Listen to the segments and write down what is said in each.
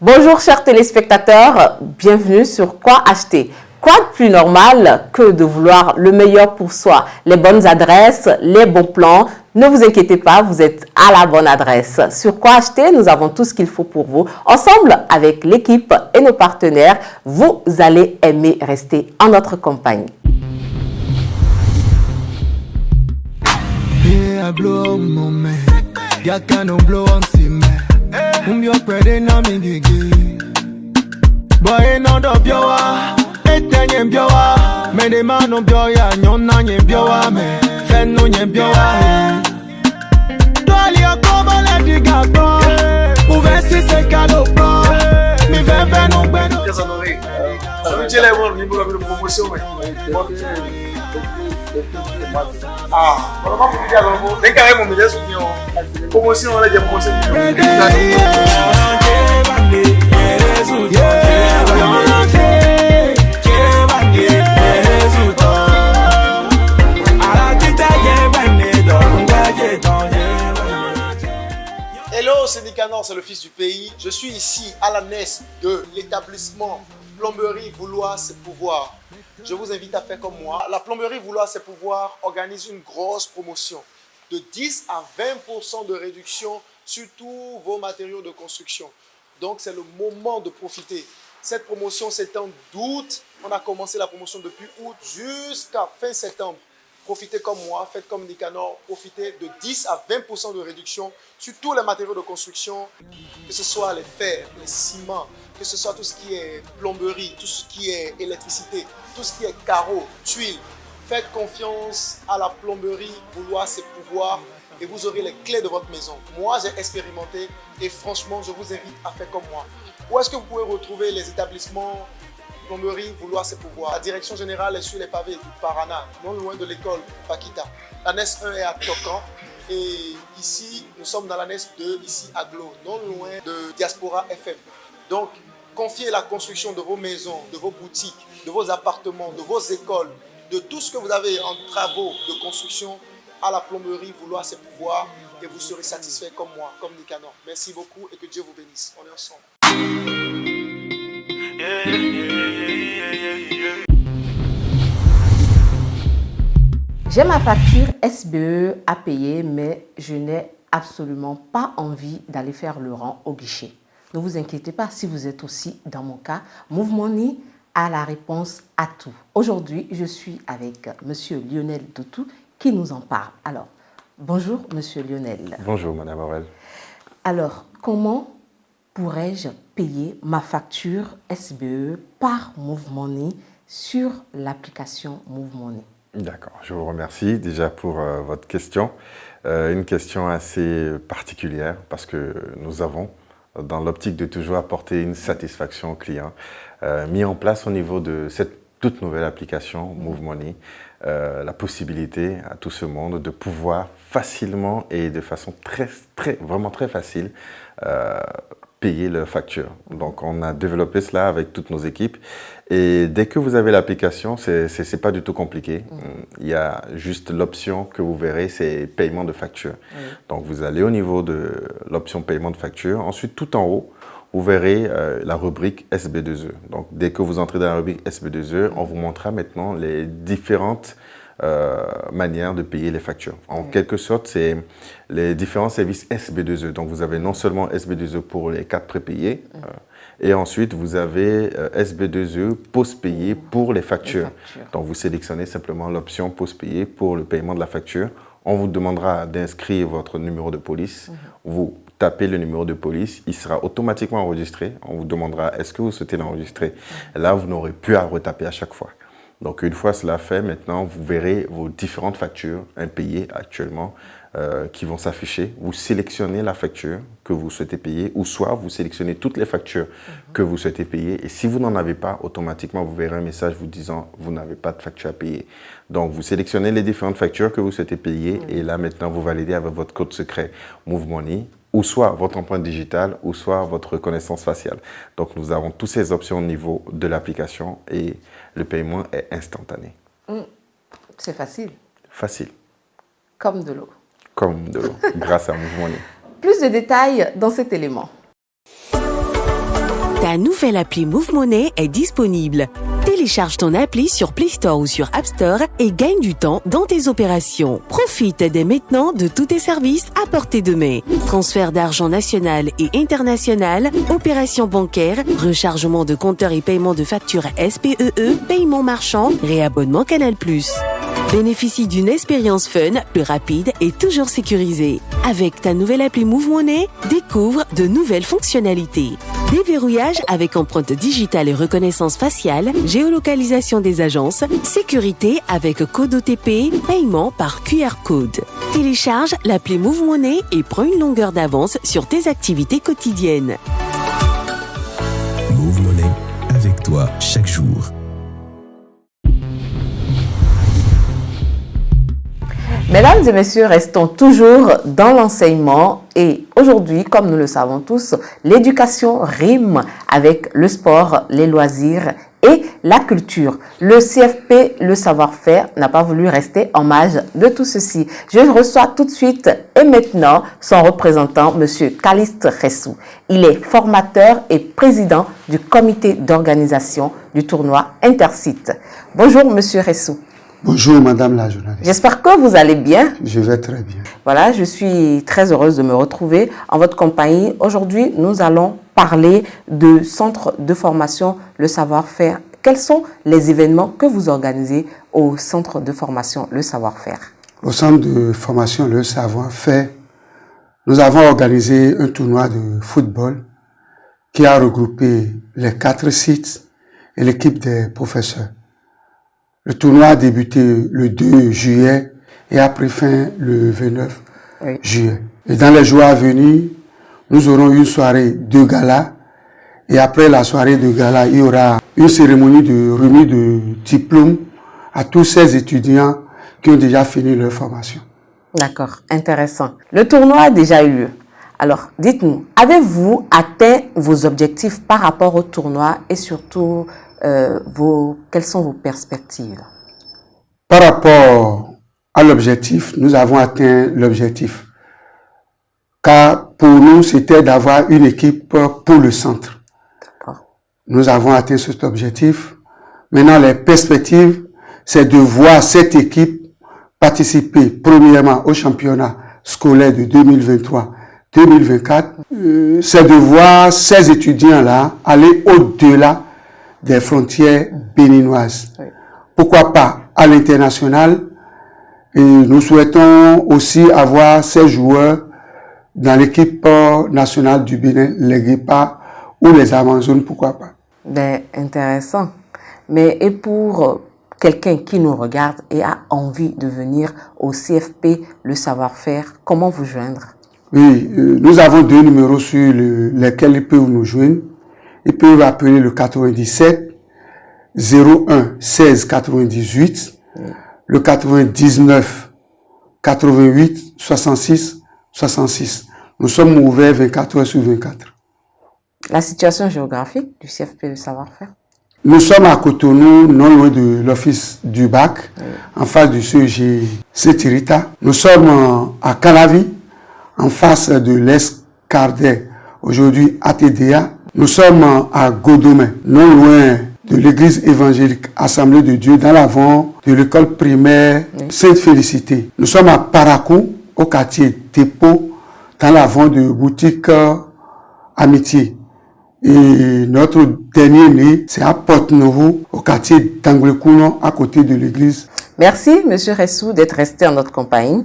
Bonjour chers téléspectateurs, bienvenue sur Quoi acheter. Quoi de plus normal que de vouloir le meilleur pour soi, les bonnes adresses, les bons plans. Ne vous inquiétez pas, vous êtes à la bonne adresse. Sur Quoi acheter, nous avons tout ce qu'il faut pour vous. Ensemble, avec l'équipe et nos partenaires, vous allez aimer rester en notre compagnie. Hello, c'est Nicanor, c'est le fils du pays. Je suis ici à la naisse de l'établissement Plomberie Vouloir ses pouvoirs. Je vous invite à faire comme moi. La Plomberie Vouloir ses pouvoirs organise une grosse promotion de 10 à 20% de réduction sur tous vos matériaux de construction. Donc c'est le moment de profiter. Cette promotion s'étend d'août. On a commencé la promotion depuis août jusqu'à fin septembre. Profitez comme moi, faites comme Nicanor, profitez de 10 à 20% de réduction sur tous les matériaux de construction, que ce soit les fers, les ciments, que ce soit tout ce qui est plomberie, tout ce qui est électricité, tout ce qui est carreaux, tuiles. Faites confiance à la Plomberie Vouloir ses pouvoirs et vous aurez les clés de votre maison. Moi, j'ai expérimenté et franchement, je vous invite à faire comme moi. Où est-ce que vous pouvez retrouver les établissements Plomberie Vouloir ses pouvoirs? La direction générale est sur les pavés du Parana, non loin de l'école Paquita. La NES 1 est à Tocan et ici, nous sommes dans la NES 2, ici à Glo, non loin de Diaspora FM. Donc, confiez la construction de vos maisons, de vos boutiques, de vos appartements, de vos écoles, de tout ce que vous avez en travaux de construction à la Plomberie Vouloir ses pouvoirs et vous serez satisfait comme moi, comme Nicanor. Merci beaucoup et que Dieu vous bénisse. On est ensemble. J'ai ma facture SBE à payer, mais je n'ai absolument pas envie d'aller faire le rang au guichet. Ne vous inquiétez pas, si vous êtes aussi dans mon cas, Move Money a la réponse à tout. Aujourd'hui, je suis avec Monsieur Lionel Doutou qui nous en parle. Alors, bonjour Monsieur Lionel. Bonjour Madame Aurel. Alors, comment pourrais-je payer ma facture SBE par Move Money sur l'application Move Money? D'accord, je vous remercie déjà pour votre question. Une question assez particulière parce que nous avons, dans l'optique de toujours apporter une satisfaction au client, mis en place au niveau de cette toute nouvelle application Move Money, la possibilité à tout ce monde de pouvoir facilement et de façon vraiment très facile payer leurs factures. Donc on a développé cela avec toutes nos équipes et dès que vous avez l'application, c'est pas du tout compliqué. Il y a juste l'option que vous verrez, c'est paiement de facture. Donc vous allez au niveau de l'option paiement de facture. Ensuite, tout en haut, vous verrez la rubrique SB2E. Donc dès que vous entrez dans la rubrique SB2E, on vous montrera maintenant les différentes manière de payer les factures. En quelque sorte, c'est les différents services SB2E. Donc, vous avez non seulement SB2E pour les cartes prépayées, et ensuite, vous avez SB2E post-payé pour les factures. Donc, vous sélectionnez simplement l'option post-payé pour le paiement de la facture. On vous demandera d'inscrire votre numéro de police. Vous tapez le numéro de police, il sera automatiquement enregistré. On vous demandera est-ce que vous souhaitez l'enregistrer. Là, vous n'aurez plus à retaper à chaque fois. Donc, une fois cela fait, maintenant, vous verrez vos différentes factures impayées actuellement qui vont s'afficher. Vous sélectionnez la facture que vous souhaitez payer ou soit vous sélectionnez toutes les factures que vous souhaitez payer. Et si vous n'en avez pas, automatiquement, vous verrez un message vous disant « vous n'avez pas de facture à payer ». Donc, vous sélectionnez les différentes factures que vous souhaitez payer et là, maintenant, vous validez avec votre code secret Move Money ou soit votre empreinte digitale, ou soit votre reconnaissance faciale. Donc, nous avons toutes ces options au niveau de l'application et le paiement est instantané. C'est facile. Facile. Comme de l'eau. Comme de l'eau, grâce à Move Money. Plus de détails dans cet élément. Ta nouvelle appli Move Money est disponible. Télécharge ton appli sur Play Store ou sur App Store et gagne du temps dans tes opérations. Profite dès maintenant de tous tes services à portée de main. Transfert d'argent national et international, opérations bancaires, rechargement de compteurs et paiement de factures SPEE, paiement marchand, réabonnement Canal+. Bénéficie d'une expérience fun, plus rapide et toujours sécurisée. Avec ta nouvelle appli Move Money, découvre de nouvelles fonctionnalités. Déverrouillage avec empreinte digitale et reconnaissance faciale, géolocalisation des agences, sécurité avec code OTP, paiement par QR code. Télécharge l'appli Move Money et prends une longueur d'avance sur tes activités quotidiennes. Move Money, avec toi chaque jour. Mesdames et messieurs, restons toujours dans l'enseignement et aujourd'hui, comme nous le savons tous, l'éducation rime avec le sport, les loisirs et la culture. Le CFP, le savoir-faire, n'a pas voulu rester en marge de tout ceci. Je reçois tout de suite et maintenant son représentant, M. Calixte Ressou. Il est formateur et président du comité d'organisation du tournoi Intercite. Bonjour M. Ressou. Bonjour Madame la journaliste. J'espère que vous allez bien. Je vais très bien. Voilà, je suis très heureuse de me retrouver en votre compagnie. Aujourd'hui, nous allons parler de centre de formation Le Savoir-Faire. Quels sont les événements que vous organisez au centre de formation Le Savoir-Faire? Au centre de formation Le Savoir-Faire, nous avons organisé un tournoi de football qui a regroupé les 4 sites et l'équipe des professeurs. Le tournoi a débuté le 2 juillet et a pris fin le 29 juillet. Et dans les jours à venir, nous aurons une soirée de gala. Et après la soirée de gala, il y aura une cérémonie de remise de diplôme à tous ces étudiants qui ont déjà fini leur formation. D'accord, intéressant. Le tournoi a déjà eu lieu. Alors, dites-nous, avez-vous atteint vos objectifs par rapport au tournoi et surtout, quelles sont vos perspectives? Par rapport à l'objectif, nous avons atteint l'objectif. Car pour nous, c'était d'avoir une équipe pour le centre. Nous avons atteint cet objectif. Maintenant, les perspectives, c'est de voir cette équipe participer premièrement au championnat scolaire de 2023-2024. C'est de voir ces étudiants-là aller au-delà des frontières béninoises. Oui. Pourquoi pas à l'international? Et nous souhaitons aussi avoir ces joueurs dans l'équipe nationale du Bénin, les Guépards ou les Amazones, pourquoi pas? Ben, intéressant. Mais et pour quelqu'un qui nous regarde et a envie de venir au CFP, le savoir-faire, comment vous joindre? Oui, nous avons 2 numéros sur lesquels ils peuvent nous joindre. Ils peuvent appeler le 97 01 16 98, le 99 88 66 66. Nous sommes ouverts 24 heures sur 24. La situation géographique du CFP de savoir-faire? Nous sommes à Cotonou, non loin de l'office du bac, en face du CEG Sétirita. Nous sommes à Calavi, en face de l'Escardet, aujourd'hui ATDA. Nous sommes à Godomé, non loin de l'église évangélique Assemblée de Dieu, dans l'avant de l'école primaire Sainte-Félicité. Nous sommes à Parakou, au quartier Dépôt, dans l'avant de boutique Amitié. Et notre dernier né, c'est à Porte-Nouveau, au quartier d'Anglekounon, à côté de l'église. Merci, M. Ressou, d'être resté en notre compagnie.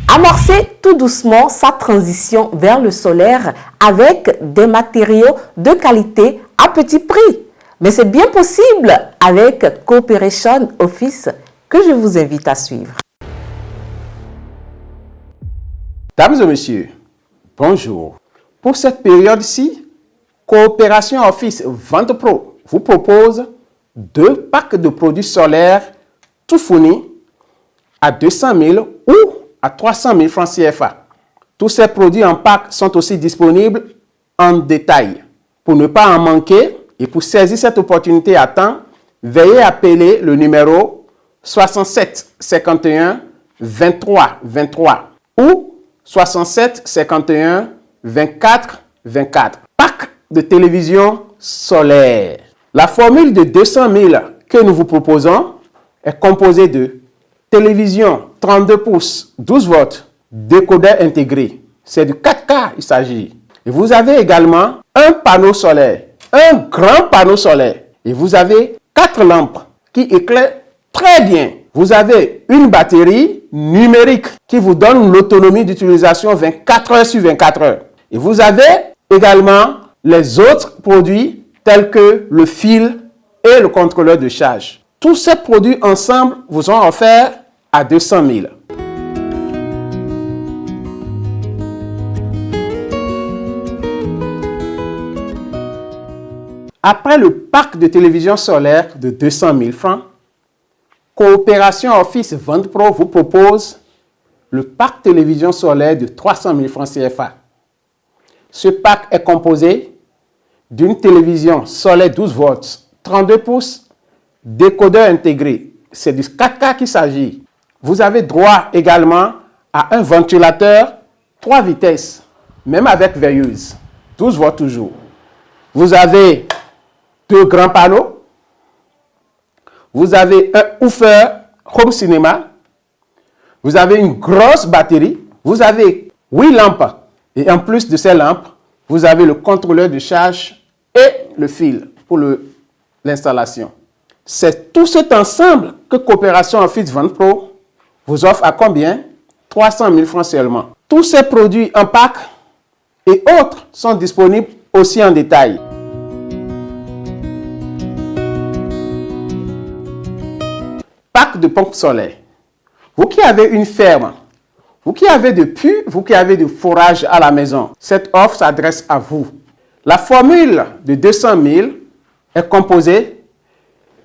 Amorcer tout doucement sa transition vers le solaire avec des matériaux de qualité à petit prix. Mais c'est bien possible avec Cooperation Office que je vous invite à suivre. Dames et messieurs, bonjour. Pour cette période-ci, Coopération Office Vente Pro vous propose 2 packs de produits solaires tout fournis à 200 000 ou à 300 000 francs CFA. Tous ces produits en pack sont aussi disponibles en détail. Pour ne pas en manquer et pour saisir cette opportunité à temps, veuillez appeler le numéro 67 51 23 23 ou 67 51 24-24. Pack de télévision solaire. La formule de 200 000 que nous vous proposons est composée de télévision 32 pouces, 12 volts, décodeur intégré. C'est du 4K il s'agit. Et vous avez également un panneau solaire, un grand panneau solaire. Et vous avez 4 lampes qui éclairent très bien. Vous avez une batterie numérique qui vous donne l'autonomie d'utilisation 24 heures sur 24 heures. Et vous avez également les autres produits tels que le fil et le contrôleur de charge. Tous ces produits ensemble vous sont offerts à 200 000. Après le pack de télévision solaire de 200 000 francs, Coopération Office Vente Pro vous propose le pack télévision solaire de 300 000 francs CFA. Ce pack est composé d'une télévision solaire 12 volts, 32 pouces, décodeur intégré. C'est du 4K qu'il s'agit. Vous avez droit également à un ventilateur 3 vitesses, même avec veilleuse, 12 volts toujours. Vous avez 2 grands panneaux. Vous avez un woofer home cinéma. Vous avez une grosse batterie. Vous avez 8 lampes. Et en plus de ces lampes, vous avez le contrôleur de charge et le fil pour l'installation. C'est tout cet ensemble que Coopération Office Vente Pro vous offre à combien? 300 000 francs seulement. Tous ces produits en pack et autres sont disponibles aussi en détail. Pack de pompes solaires. Vous qui avez une ferme, vous qui avez de puits, vous qui avez de forage à la maison, cette offre s'adresse à vous. La formule de 200 000 est composée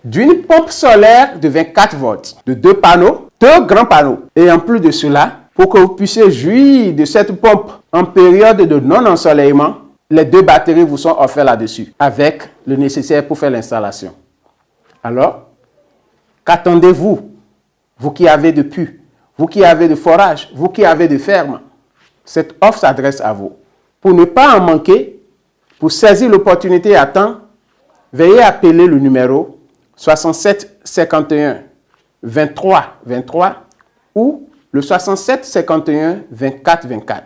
d'une pompe solaire de 24 volts, de 2 panneaux, 2 grands panneaux. Et en plus de cela, pour que vous puissiez jouir de cette pompe en période de non-ensoleillement, les 2 batteries vous sont offertes là-dessus, avec le nécessaire pour faire l'installation. Alors, qu'attendez-vous, vous qui avez de puits, vous qui avez de forage, vous qui avez de ferme? Cette offre s'adresse à vous. Pour ne pas en manquer, pour saisir l'opportunité à temps, veuillez appeler le numéro 67 51 23 23 ou le 67 51 24 24.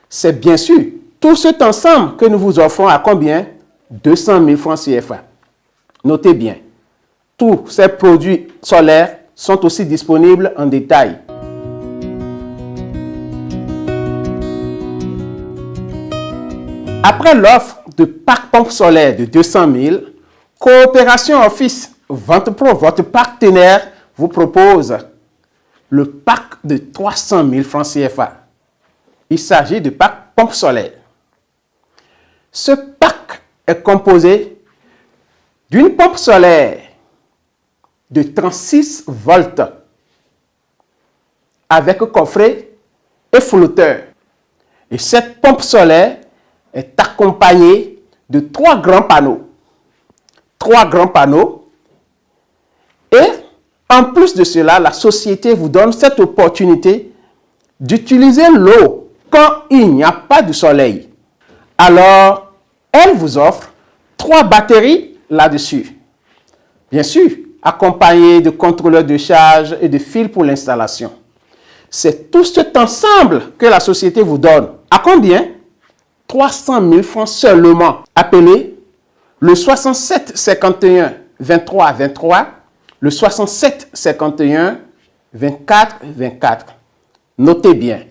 C'est bien sûr tout cet ensemble que nous vous offrons à combien? 200 000 francs CFA. Notez bien, tous ces produits solaires sont aussi disponibles en détail. Après l'offre de pack pompe solaire de 200 000, Coopération Office Vente Pro, votre partenaire, vous propose le pack de 300 000 francs CFA. Il s'agit de pack pompe solaire. Ce pack est composé d'une pompe solaire de 36 volts avec coffret et flotteur. Et cette pompe solaire est accompagnée de 3 grands panneaux. 3 grands panneaux. Et en plus de cela, la société vous donne cette opportunité d'utiliser l'eau quand il n'y a pas de soleil. Alors, elle vous offre 3 batteries là-dessus. Bien sûr, accompagnées de contrôleurs de charge et de fils pour l'installation. C'est tout cet ensemble que la société vous donne. À combien? 300 000 francs seulement. Appelez le 67 51 23 23, le 67 51 24 24. Notez bien,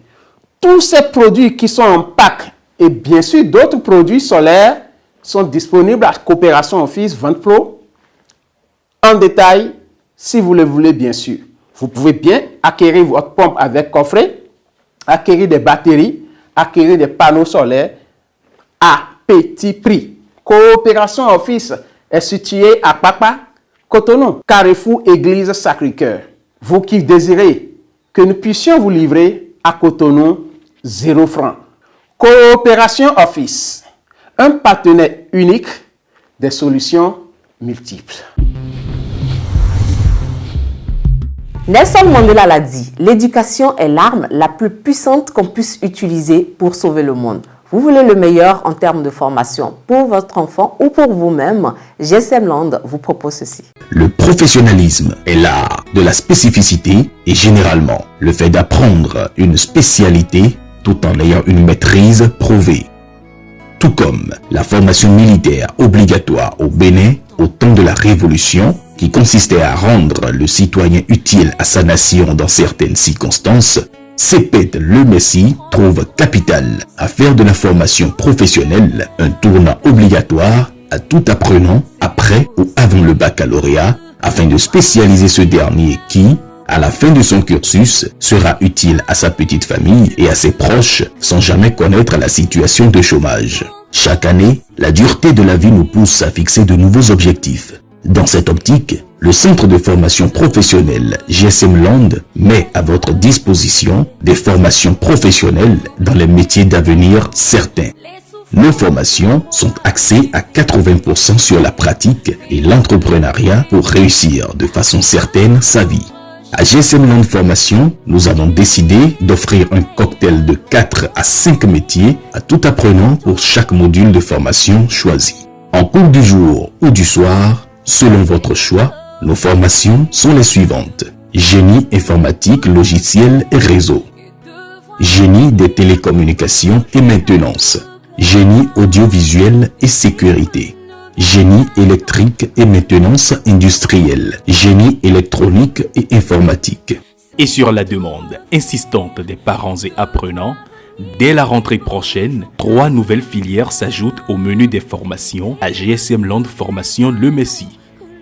tous ces produits qui sont en pack et bien sûr d'autres produits solaires sont disponibles à Coopération Office Vente Pro en détail si vous le voulez bien sûr. Vous pouvez bien acquérir votre pompe avec coffret, acquérir des batteries, acquérir des panneaux solaires à petit prix. Coopération Office est située à Papa, Cotonou, Carrefour Église Sacré-Cœur. Vous qui désirez que nous puissions vous livrer à Cotonou 0 francs. Coopération Office, un partenaire unique des solutions multiples. Nelson Mandela l'a dit, l'éducation est l'arme la plus puissante qu'on puisse utiliser pour sauver le monde. Vous voulez le meilleur en termes de formation pour votre enfant ou pour vous-même? GSM Land vous propose ceci. Le professionnalisme est l'art de la spécificité et généralement le fait d'apprendre une spécialité tout en ayant une maîtrise prouvée. Tout comme la formation militaire obligatoire au Bénin au temps de la Révolution, qui consistait à rendre le citoyen utile à sa nation dans certaines circonstances, CEPET Le Messie trouve capital à faire de la formation professionnelle un tournant obligatoire à tout apprenant après ou avant le baccalauréat afin de spécialiser ce dernier qui, à la fin de son cursus, sera utile à sa petite famille et à ses proches sans jamais connaître la situation de chômage. Chaque année, la dureté de la vie nous pousse à fixer de nouveaux objectifs. Dans cette optique, le Centre de formation professionnelle GSM Land met à votre disposition des formations professionnelles dans les métiers d'avenir certains. Nos formations sont axées à 80% sur la pratique et l'entrepreneuriat pour réussir de façon certaine sa vie. À GSM Land Formation, nous avons décidé d'offrir un cocktail de 4 à 5 métiers à tout apprenant pour chaque module de formation choisi. En cours du jour ou du soir, selon votre choix, nos formations sont les suivantes. Génie informatique, logiciel et réseau. Génie des télécommunications et maintenance. Génie audiovisuel et sécurité. Génie électrique et maintenance industrielle. Génie électronique et informatique. Et sur la demande insistante des parents et apprenants, dès la rentrée prochaine, 3 nouvelles filières s'ajoutent au menu des formations à GSM Land Formation Le Messie.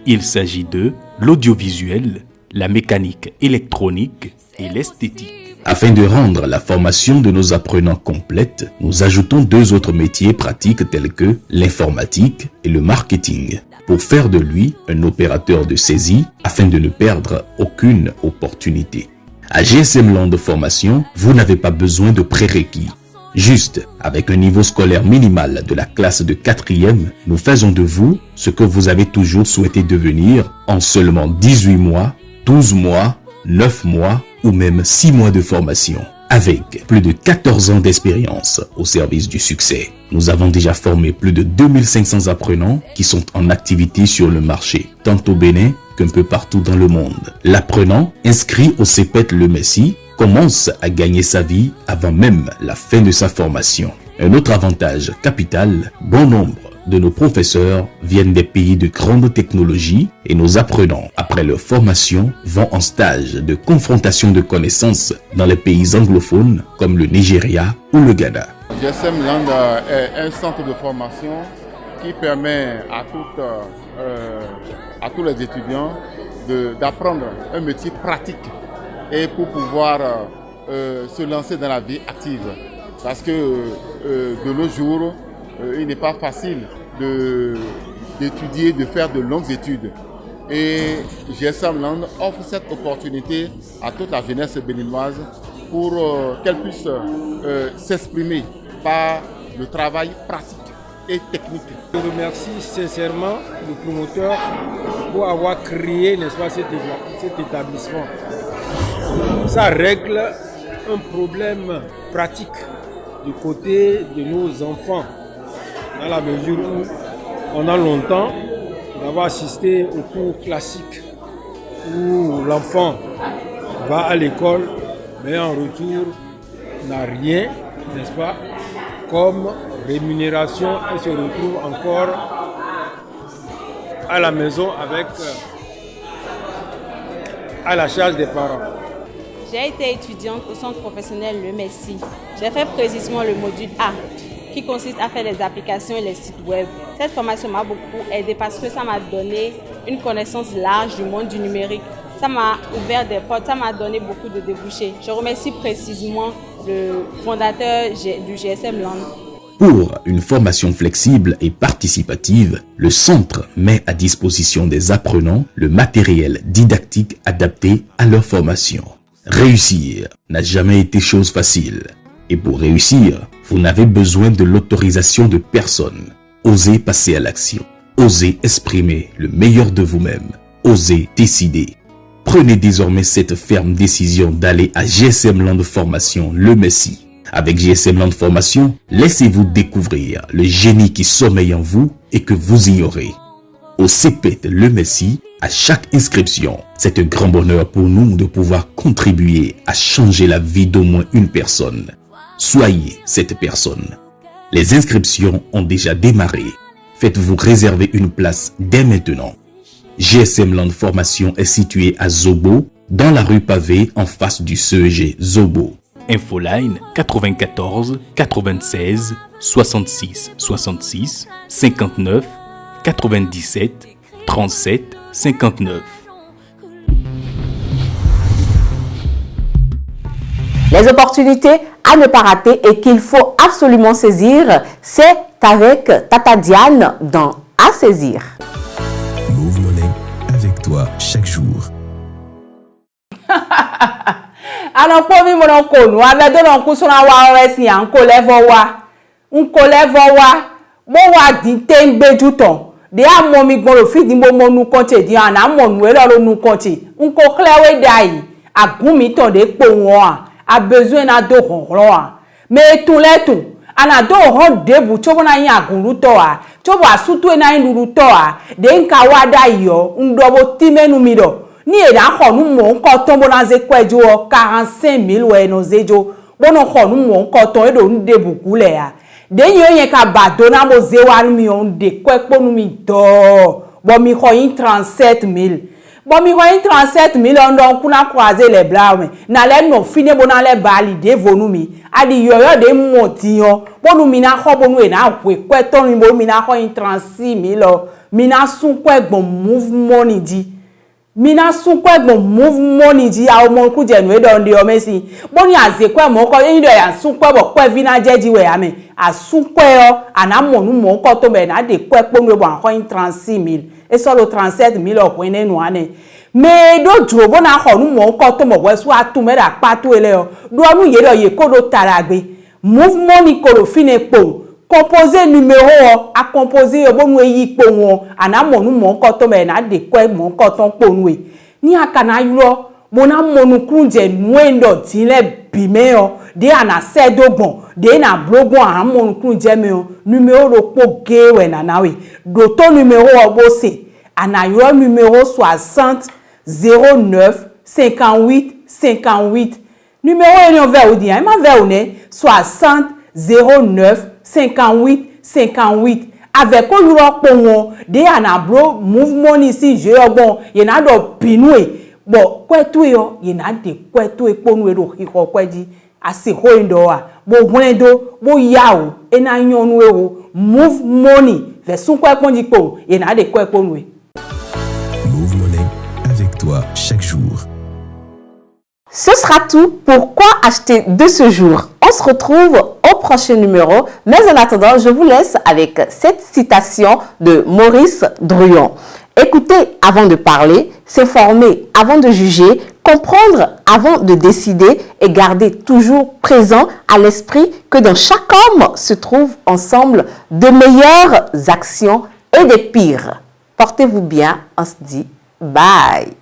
Il s'agit de l'audiovisuel, la mécanique électronique et l'esthétique. Afin de rendre la formation de nos apprenants complète, nous ajoutons 2 autres métiers pratiques tels que l'informatique et le marketing, pour faire de lui un opérateur de saisie afin de ne perdre aucune opportunité. À GSM Land Formation, vous n'avez pas besoin de prérequis. Juste, avec un niveau scolaire minimal de la classe de 4e, nous faisons de vous ce que vous avez toujours souhaité devenir en seulement 18 mois, 12 mois, 9 mois ou même 6 mois de formation. Avec plus de 14 ans d'expérience au service du succès, nous avons déjà formé plus de 2500 apprenants qui sont en activité sur le marché, tant au Bénin qu'un peu partout dans le monde. L'apprenant inscrit au CEPET Le Messie commence à gagner sa vie avant même la fin de sa formation. Un autre avantage capital, bon nombre de nos professeurs viennent des pays de grande technologie et nos apprenants, après leur formation, vont en stage de confrontation de connaissances dans les pays anglophones comme le Nigeria ou le Ghana. GSM Land est un centre de formation qui permet à tous les étudiants d'apprendre un métier pratique et pour pouvoir se lancer dans la vie active. Parce que de nos jours, il n'est pas facile d'étudier, de faire de longues études. Et GSM Land offre cette opportunité à toute la jeunesse béninoise pour qu'elle puisse s'exprimer par le travail pratique et technique. Je remercie sincèrement le promoteur pour avoir créé, n'est-ce pas, cet établissement. Ça règle un problème pratique du côté de nos enfants, dans la mesure où on a longtemps d'avoir assisté aux cours classiques où l'enfant va à l'école, mais en retour n'a rien, n'est-ce pas, comme rémunération et se retrouve encore à la maison avec à la charge des parents. J'ai été étudiante au centre professionnel Le Messie. J'ai fait précisément le module A, qui consiste à faire les applications et les sites web. Cette formation m'a beaucoup aidé parce que ça m'a donné une connaissance large du monde du numérique. Ça m'a ouvert des portes, ça m'a donné beaucoup de débouchés. Je remercie précisément le fondateur du GSM Land. Pour une formation flexible et participative, le centre met à disposition des apprenants le matériel didactique adapté à leur formation. Réussir n'a jamais été chose facile. Et pour réussir, vous n'avez besoin de l'autorisation de personne. Osez passer à l'action. Osez exprimer le meilleur de vous-même. Osez décider. Prenez désormais cette ferme décision d'aller à GSM Land Formation Le Messie. Avec GSM Land Formation, laissez-vous découvrir le génie qui sommeille en vous et que vous ignorez. Au CEPET Le Messie, à chaque inscription, c'est un grand bonheur pour nous de pouvoir contribuer à changer la vie d'au moins une personne. Soyez cette personne. Les inscriptions ont déjà démarré. Faites-vous réserver une place dès maintenant. GSM Land Formation est situé à Zobo, dans la rue Pavée en face du CEG Zobo. Infoline 94 96 66 66 59 97 37 59. Les opportunités à ne pas rater et qu'il faut absolument saisir, c'est avec Tata Diane dans À saisir. Move Money, avec toi chaque jour. Alors pour mi mon ko nu avec de l'on kusuna wa resi an ko levo wa bo wa din ten gbeju ton de amo mi gbon lo fi di mo nu konte di an amo nu e lo nu konte nko klewe dai agun mi ton de po won a besoin na do ronron me tun letun ana do ron debu chobo na yin agun ruto a chobo asutu na yin ruto a de nka wa dai yo ndobo timenu mi do ni era khonu mo nko ton bo na ze kwejo 45000 we no zejo bono khonu mo nko ton e do ndebu kule ya de yen ka bado na mo ze wa mi on de kwepo nu mi do bo mi kho yin 37000 bon mi voyin 37000 on don kuna croiser les bras na le no fine bo na le bali de vonu mi adi yoyo de motiyo bonu mi na kho bonu e na kwe kweton mi bo mi na kho yin 36000 mi na sun kwe gbon move money di mi na sun kwe gbon move money di a o mo ku je nu e don de o mesi boni aze kwe mo ko yin do ya sun kwe bo kwe vina jeji we ame a sun kwe o ana mo nu mo ko to me na de kwe ponu e bo an kho yin 36000 et sur le 37 000 point nous ane mais do jobo na ho nu mo ko to mo wesu atu me da patu ele o do nu ye do ye ko do taragbe mouvement ni ko lo fine po composer numéro a composer bo nu yi po won ana mo nu mo ko to me na de ko mo ko ton po nu e ni akana yulo mo na mo nu kunje nu endo tinle bime o de ana sedogbon de na blogon a mo nu kunje me o numéro lo po ge we na nawe do to numéro obose anayo numéro 60 09 58 58 numéro eno ve odi ma ve one 60 09 58 58 avec oluropo won de anabro mouvement ici je ogbon ye na do pinue bo kwetu yo ye na de kwetu eponu ero iko kweji asiho ndo a bo gwendo bo yawo ena nyonu ewo move money version kwa pon dipo ye na de kwa ponu. Move Money, avec toi chaque jour. Ce sera tout pour quoi acheter de ce jour. On se retrouve au prochain numéro, mais en attendant, je vous laisse avec cette citation de Maurice Druon. Écouter avant de parler, s'informer avant de juger, comprendre avant de décider et garder toujours présent à l'esprit que dans chaque homme se trouvent ensemble de meilleures actions et des pires. Portez-vous bien, on se dit bye.